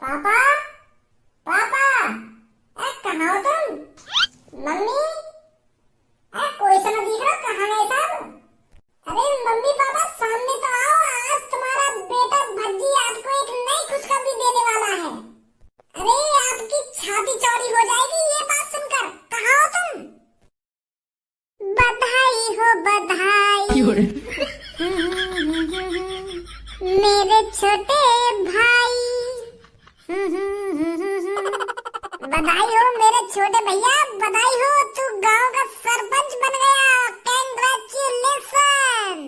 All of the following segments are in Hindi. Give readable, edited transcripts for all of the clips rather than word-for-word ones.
पापा, पापा, कहाँ हो तुम? मम्मी, कोई सा ना दिख रहा, कहाँ गए सब? अरे मम्मी पापा सामने तो आओ, आज तुम्हारा बेटा भज्जी आपको एक नई खुशखबरी देने वाला है। अरे आपकी छाती चौड़ी हो जाएगी ये बात सुनकर। कहाँ हो तुम? बधाई हो बधाई मेरे छोटे भाई। बधाई हो मेरे छोटे भैया, बधाई हो, तू गांव का सरपंच बन गया। कांग्रेचुलेशन।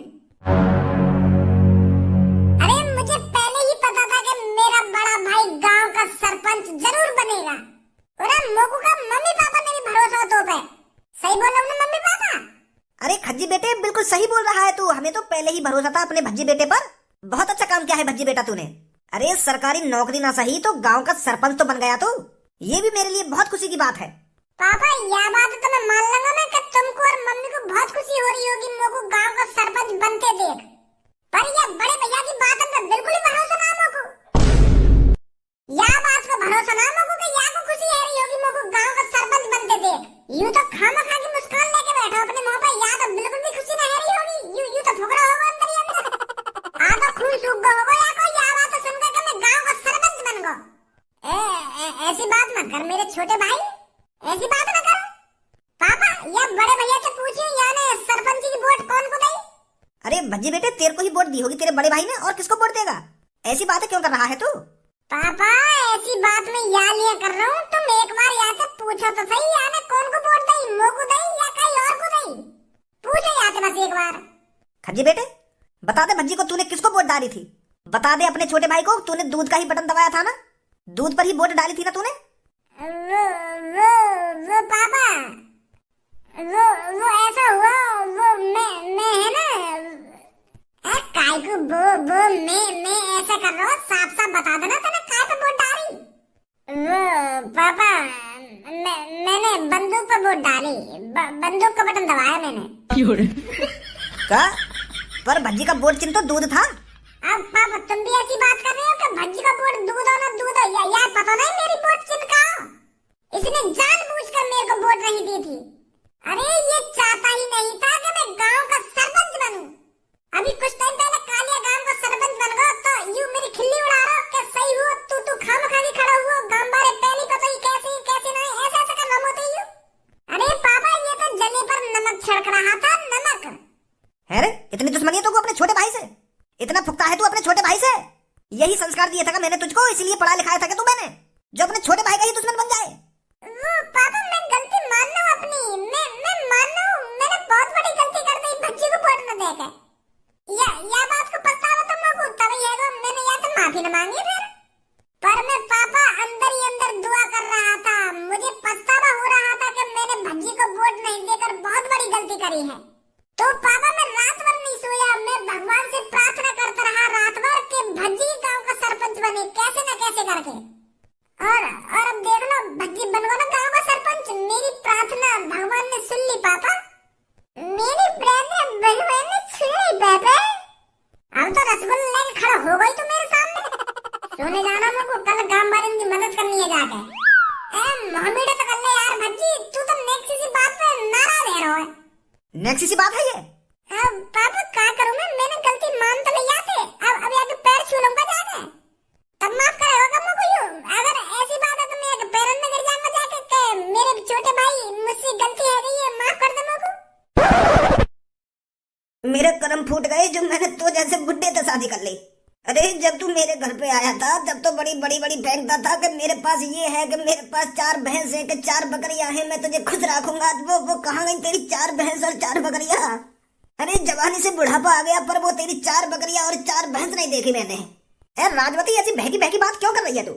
अरे मुझे पहले ही पता था कि मेरा बड़ा भाई गांव का सरपंच जरूर बनेगा। और मोकू का मम्मी पापा ने भी भरोसा तो पे। सही बोल रहा हूं ना मम्मी पापा? अरे खज्जी बेटे बिल्कुल सही बोल रहा है तू। हमें तो पहले ही भरोसा था अपने भज्जी बेटे पर। बहुत अच्छा काम किया है भज्जी बेटा तूने। अरे सरकारी नौकरी ना सही तो गांव का सरपंच तो बन गया तू। ये भी मेरे लिए बहुत खुशी की बात है। पापा यह बात तो मैं मान लूंगा ना कि तुमको और मम्मी को बहुत खुशी हो रही होगी मोको गांव का सरपंच बनते देख। पर यह बड़े भैया की बात में बिल्कुल ही भरोसा ना मोको। यह बात को भरोसा ना मोको कि यह को खुशी है रही होगी मोको गांव का सरपंच बनते देख। यूं तो खामखा की मुस्कान लेके बैठा अपने मुंह पे, यह तो बिल्कुल भी खुशी ना है रही होगी। यूं तो फुकरा होगा अंदर ही अंदर। आ तो खून सूख गया होगा या कोई यह बात सुनकर कि मैं गांव का सरपंच बन गया। ऐसी बात मत कर मेरे छोटे भाई, ऐसी बात न कर। पापा यह बड़े भैया से पूछिए यानी सरपंच की वोट कौन को देगी? अरे भज्जी बेटे तेरे को ही वोट दी होगी तेरे बड़े भाई ने, और किसको वोट देगा? ऐसी बातें क्यों कर रहा है तू? पापा ऐसी बात में या लिया कर रहा हूँ, तुम एक बार यहाँ से पूछो तो सही यानी कौन को वोट देगी, मोको देगी या कहीं और को देगी? पूछो यहाँ से बस एक बार। खज्जी बेटे बता दे भज्जी को तूने किसको वोट डाली थी। बता दे अपने छोटे भाई को, तूने दूध का ही बटन दबाया था ना, दूध पर ही वोट डाली थी ना तूने? वो पापा वो ऐसा हुआ, वो मैं है ना काय को वो मैं ऐसा कर रहा हूँ, साफ साफ बता देना तूने काय पे वोट डाली। वो पापा मैंने बंदूक पर वोट डाली, बंदूक का बटन दबाया मैंने। का? पर भज्जी का वोट चिन्ह तो दूध था। अब पापा तुम भी ऐसी बात कर रहे हो कि भज्जी का वोट दूध हो ना दूध हो, यार पता नहीं मेरी वोट चिन्ह का। इसने जानबूझकर मेरे को वोट नहीं दी थी। अरे ये चाहता ही नहीं था कि मैं गांव का सरपंच बनूं। अभी कुछ टाइम पहले कालिया गांव का सरपंच बन गया तो यूं मेरी खिल्ली उड़ा रहा हो कि सही हुआ तू खामखा के खड़ा हुआ गांव बारे पहली पता ही कैसे नहीं ऐसा ऐसा करना होता ही। अरे पापा ये तो जले पर नमक छिड़क रहा था, नमक। है रे इतनी दुश्मनी है तुमको अपने छोटे भाई से? इतना फुकता है तू अपने छोटे भाई से? यही संस्कार दिया था मैंने तुझको, इसलिए पढ़ा लिखाया था कि तू मैंने जो अपने छोटे भाई का ही दुश्मन बन जाए। वो पापा मैं गलती मान लूं अपनी, मैं मान लूं मैंने बहुत बड़ी गलती कर दी भज्जी को वोट न देकर। या बात को पछतावा तुम लोग को तभी है तो मैंने या तो माफी न मांगी फिर। पर मैं पापा अंदर ही अंदर दुआ कर रहा था, मुझे पछतावा हो रहा था कि मैंने भज्जी को वोट नहीं देकर बहुत बड़ी गलती करी है। तो पापा मैं रात भर नहीं सोया, मैं भगवान से प्रार्थना करता रहा रात भर कि भज्जी गांव का सरपंच बने कैसे न कैसे करके। और अब देख लो भज्जी बन गया ना गांव का सरपंच। मेरी प्रार्थना भगवान ने सुन ली पापा, मेरी प्रार्थना भगवान ने सुन ली पापा। अब तो रसगुल्ला लेके खड़ा हो गई तो मेरे सामने। सोने जाना मुझको, कल गांव वालों की मदद करनी है जाके। मोहम्मद तो कर ले यार भज्जी, तू तो नेक्स्ट सी बात पे नाराज है रहा है। नेक्स्ट सी बात है ये? अब पापा क्या करूं मैंने गलती मान तो लिया थे, अब आगे पैर छू लूंगा जाके, तब माफ करेगा मुझको यूं। अगर ऐसी बात है तो मैं आगे पैरों में गिर जाऊंगा जाके कि मेरे छोटे भाई मुझसे गलती है गई है, माफ कर दे मुझको। मेरे कर्म फूट गए जो मैंने तो जैसे बुड्ढे से शादी कर ली। अरे जब तू मेरे घर पे आया था तब तो बड़ी फेंकता था कि मेरे पास ये है कि मेरे पास 4 भैंस है कि 4 बकरियां हैं, मैं तुझे खुश रखूंगा। वो कहाँ गई तेरी 4 भैंस और 4 बकरियां? अरे जवानी से बुढ़ापा आ गया पर वो तेरी 4 बकरियां और 4 भैंस नहीं देखी मैंने। अरे राजवती ऐसी बहकी बात क्यों कर रही है तू?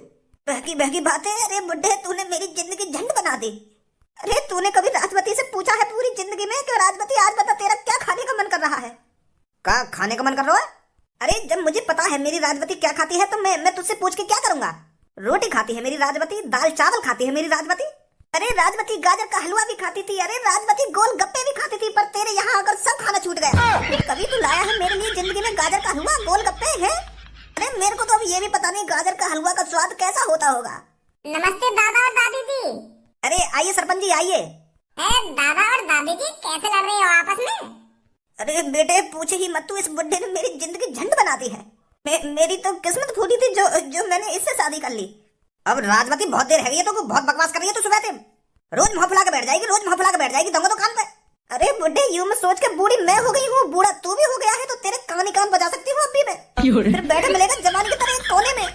बहकी बातें? अरे बुड्ढे तूने मेरी जिंदगी झंड बना दी। अरे तूने कभी राजवती से पूछा है पूरी जिंदगी में कि राजवती आज बता तेरा क्या खाने का मन कर रहा है? क्या खाने का मन कर रहा है? अरे जब मुझे पता है मेरी राजवती क्या खाती है तो मैं तुझसे पूछ के क्या करूंगा? रोटी खाती है मेरी राजवती, दाल चावल खाती है मेरी राजवती। अरे राजवती गाजर का हलवा भी खाती थी, अरे राजवती गोल गप्पे भी खाती थी, पर तेरे यहाँ आकर सब खाना छूट गया। कभी तू लाया है मेरे लिए जिंदगी में गाजर का हलवा गोल गप्पे है? अरे मेरे को तो अभी ये भी पता नहीं गाजर का हलवा का स्वाद कैसा होता होगा। नमस्ते दादा और दादी जी। अरे आइए सरपंच जी आइए। दादा और दादी जी कैसे लड़ रहे हो आपस में? अरे बेटे पूछे ही मत, तू इस बुड्ढे ने मेरी जिंदगी झंड बना दी है। मेरी तो किस्मत फूटी थी जो मैंने इससे शादी कर ली। अब राजवती बहुत देर है गई है, तो बहुत बकवास कर रही है तू सुबह से। रोज मुंह फुला के बैठ जाएगी, रोज मुंह फुला के बैठ जाएगी दोनों दुकान पे। अरे बुड्ढे यूं में सोच के बूढ़ी मैं हो गई हूँ, बूढ़ा तू भी हो गया है, तो तेरे कान ही कान बजा सकती हूँ अभी मैं। फिर बैठे मिलेगा जवानी की तरह एक कोने में।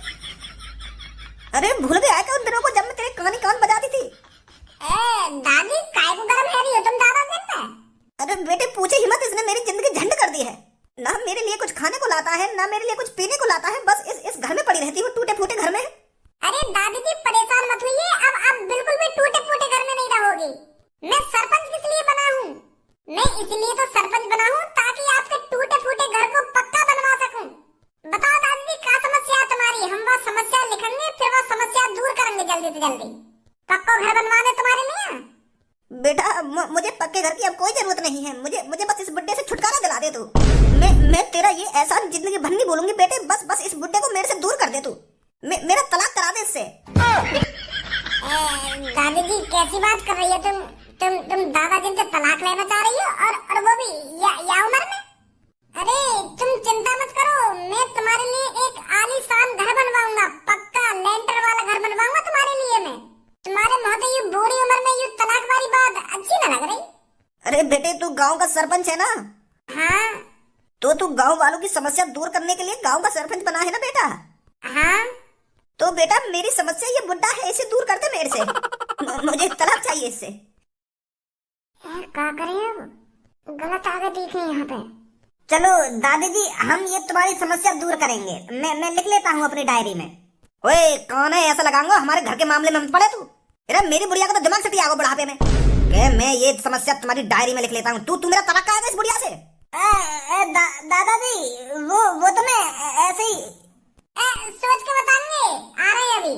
अरे भूल गया क्या उन दिनों को जब मैं तेरे कान ही कान बजाती थी? दादी काय को गरम है रही हो तुम दादा दिन में? अरे बेटे पूछे ही मत, इसने मेरी जिंदगी झंड कर दी है। ना मेरे लिए कुछ खाने को लाता है, ना मेरे लिए कुछ पीने को लाता है, बस इस घर में पड़ी रहती हूँ, टूटे फूटे घर में। अरे दादी जी परेशान मत होइए, अब बिल्कुल भी टूटे फूटे घर में नहीं रहोगी। मैं सरपंच किस लिए बना हूँ? मैं इसलिए तो सरपंच बना हूँ ताकि आपके टूटे फूटे घर को पक्का बनवा सकूं। बताओ दादी जी क्या समस्या है तुम्हारी? हम वो समस्या लिखेंगे, फिर वो समस्या दूर करेंगे जल्दी से जल्दी। पक्का घर बनवाने तुम्हारे लिए? बेटा मुझे पक्के घर की अब कोई जरूरत नहीं है। मुझे बस इस बुड्ढे से छुटकारा दिला दे तू। मैं तेरा ये एहसान जिंदगी भर नहीं भूलूंगी बेटे। बस इस बुड्ढे को मेरे से दूर कर दे तू। मेरा तलाक करा दे इससे। दादी जी कैसी बात कर रही है तुम दादा जिन से तलाक लेना चाह रही हो, और वो भी या उम्र में? अरे तुम चिंता मत करो, मैं तुम्हारे लिए एक आलीशान घर बनवाऊंगा, पक्का लेंटर वाला घर बनवाऊंगा तुम्हारे लिए मैं। तुम्हारे मुंह ये बूढ़ी उम्र में ये तलाक वाली बात अच्छी न लग रही? अरे बेटे तू गांव का सरपंच है ना? हाँ। तो तू गांव वालों की समस्या दूर करने के लिए गांव का सरपंच बना है ना बेटा? हाँ। तो बेटा मेरी समस्या ये बुड्ढा है, इसे दूर कर दे मेरे से। मुझे तलाक चाहिए इससे। क्या करें, गलत आगे दिखे यहाँ पे। चलो दादी जी हम ये तुम्हारी समस्या दूर करेंगे। मैं लिख लेता हूँ अपनी डायरी में। ओए कौन है ऐसा लगाऊंगा हमारे घर के मामले में मत पड़े तू। अरे मेरी बुढ़िया का तो दिमाग सटी आगो बुढ़ापे में। मैं ये समस्या तुम्हारी डायरी में लिख लेता हूँ। तू मेरा तलाक कराएगा इस बुढ़िया से? दादाजी वो तो मैं ऐसे ही सोच के बताएंगे, आ रहे हैं अभी।